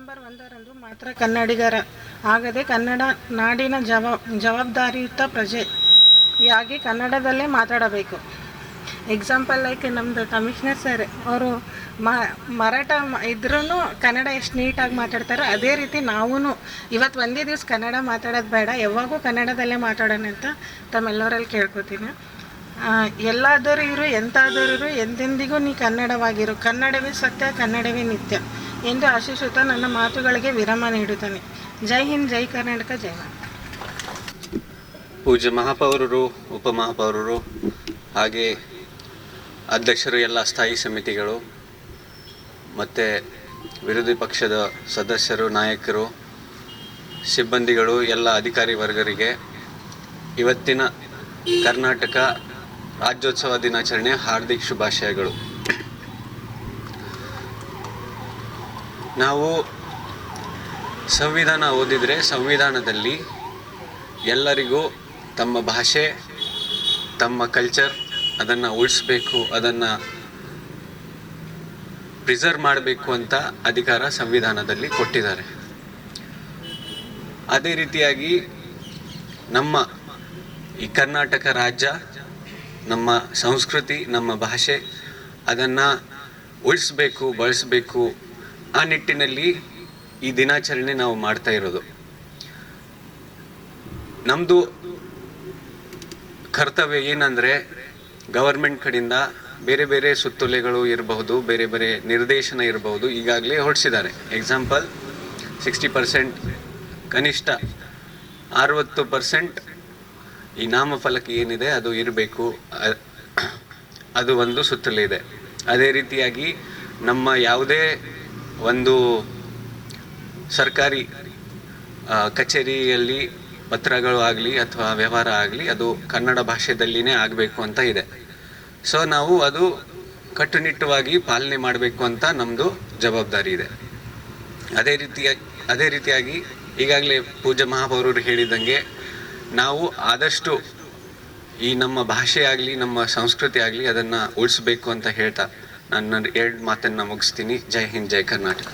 November 1ರಂದು ಮಾತ್ರ ಕನ್ನಡಿಗರ ಆಗದೆ ಕನ್ನಡ ನಾಡಿನ ಜವಾಬ್ದಾರಿಯುತ ಪ್ರಜೆಯಾಗಿ ಕನ್ನಡದಲ್ಲೇ ಮಾತಾಡಬೇಕು. ಎಕ್ಸಾಂಪಲ್ ಲೈಕ್ ನಮ್ಮದು ಕಮಿಷನರ್ ಸರ್ ಅವರು ಮರಾಠ ಇದ್ರೂ ಕನ್ನಡ ಎಷ್ಟು ನೀಟಾಗಿ ಮಾತಾಡ್ತಾರೋ ಅದೇ ರೀತಿ ನಾವೂ ಇವತ್ತು ಒಂದೇ ದಿವಸ ಕನ್ನಡ ಮಾತಾಡೋದು ಬೇಡ, ಯಾವಾಗೂ ಕನ್ನಡದಲ್ಲೇ ಮಾತಾಡೋಣ ಅಂತ ತಮ್ಮೆಲ್ಲರಲ್ಲಿ ಕೇಳ್ಕೊತೀನಿ. ಎಲ್ಲಾದರೂ ಇರು ಎಂತಾದರೂ ಇರು ಎಂದೆಂದಿಗೂ ನೀ ಕನ್ನಡವಾಗಿರು, ಕನ್ನಡವೇ ಸತ್ಯ ಕನ್ನಡವೇ ನಿತ್ಯ ಎಂದು ಆಶಿಸುತ್ತಾ ನನ್ನ ಮಾತುಗಳಿಗೆ ವಿರಾಮ ನೀಡುತ್ತಾನೆ. ಜೈ ಹಿಂದ್, ಜೈ ಕರ್ನಾಟಕ, ಜೈ ಮಾತೆ. ಪೂಜ್ಯ ಮಹಾಪೌರರು, ಉಪಮಹಾಪೌರರು, ಹಾಗೆ ಅಧ್ಯಕ್ಷರು, ಎಲ್ಲ ಸ್ಥಾಯಿ ಸಮಿತಿಗಳು ಮತ್ತು ವಿರೋಧಿ ಪಕ್ಷದ ಸದಸ್ಯರು, ನಾಯಕರು, ಸಿಬ್ಬಂದಿಗಳು, ಎಲ್ಲ ಅಧಿಕಾರಿ ವರ್ಗರಿಗೆ ಇವತ್ತಿನ ಕರ್ನಾಟಕ ರಾಜ್ಯೋತ್ಸವ ದಿನಾಚರಣೆ ಹಾರ್ದಿಕ ಶುಭಾಶಯಗಳು. ನಾವು ಸಂವಿಧಾನ ಓದಿದರೆ ಸಂವಿಧಾನದಲ್ಲಿ ಎಲ್ಲರಿಗೂ ತಮ್ಮ ಭಾಷೆ, ತಮ್ಮ ಕಲ್ಚರ್ ಅದನ್ನು ಉಳಿಸ್ಬೇಕು, ಅದನ್ನು ಪ್ರಿಸರ್ವ್ ಮಾಡಬೇಕು ಅಂತ ಅಧಿಕಾರ ಸಂವಿಧಾನದಲ್ಲಿ ಕೊಟ್ಟಿದ್ದಾರೆ. ಅದೇ ರೀತಿಯಾಗಿ ನಮ್ಮ ಈ ಕರ್ನಾಟಕ ರಾಜ್ಯ, ನಮ್ಮ ಸಂಸ್ಕೃತಿ, ನಮ್ಮ ಭಾಷೆ ಅದನ್ನು ಉಳಿಸ್ಬೇಕು, ಬಳಸಬೇಕು, ಆ ನಿಟ್ಟಿನಲ್ಲಿ ಈ ದಿನಾಚರಣೆ ನಾವು ಮಾಡ್ತಾ ಇರೋದು. ನಮ್ಮದು ಕರ್ತವ್ಯ ಏನಂದರೆ ಗವರ್ಮೆಂಟ್ ಕಡೆಯಿಂದ ಬೇರೆ ಬೇರೆ ಸುತ್ತೋಲೆಗಳು ಇರಬಹುದು, ಬೇರೆ ಬೇರೆ ನಿರ್ದೇಶನ ಇರಬಹುದು, ಈಗಾಗಲೇ ಹೊರಡಿಸಿದ್ದಾರೆ. ಎಕ್ಸಾಂಪಲ್ 60% ಕನಿಷ್ಠ 60% ಈ ನಾಮಫಲಕ ಏನಿದೆ ಅದು ಇರಬೇಕು, ಅದು ಒಂದು ಸುತ್ತೋಲೆ ಇದೆ. ಅದೇ ರೀತಿಯಾಗಿ ನಮ್ಮ ಯಾವುದೇ ಒಂದು ಸರ್ಕಾರಿ ಕಚೇರಿಯಲ್ಲಿ ಪತ್ರಗಳು ಆಗಲಿ ಅಥವಾ ವ್ಯವಹಾರ ಆಗಲಿ ಅದು ಕನ್ನಡ ಭಾಷೆಯಲ್ಲಿನೇ ಆಗಬೇಕು ಅಂತ ಇದೆ. ಸೊ ನಾವು ಅದು ಕಟ್ಟುನಿಟ್ಟವಾಗಿ ಪಾಲನೆ ಮಾಡಬೇಕು ಅಂತ ನಮ್ಮದು ಜವಾಬ್ದಾರಿ ಇದೆ. ಅದೇ ರೀತಿಯಾಗಿ ಈಗಾಗಲೇ ಪೂಜ್ಯ ಮಹಾಪೌರರು ಹೇಳಿದಂಗೆ ನಾವು ಆದಷ್ಟು ಈ ನಮ್ಮ ಭಾಷೆ ಆಗಲಿ ನಮ್ಮ ಸಂಸ್ಕೃತಿ ಆಗಲಿ ಅದನ್ನು ಉಳಿಸ್ಬೇಕು ಅಂತ ಹೇಳ್ತಾ ನನ್ನ 2 ಮಾತನ್ನು ಮುಗಿಸ್ತೀನಿ. ಜೈ ಹಿಂದ್, ಜೈ ಕರ್ನಾಟಕ.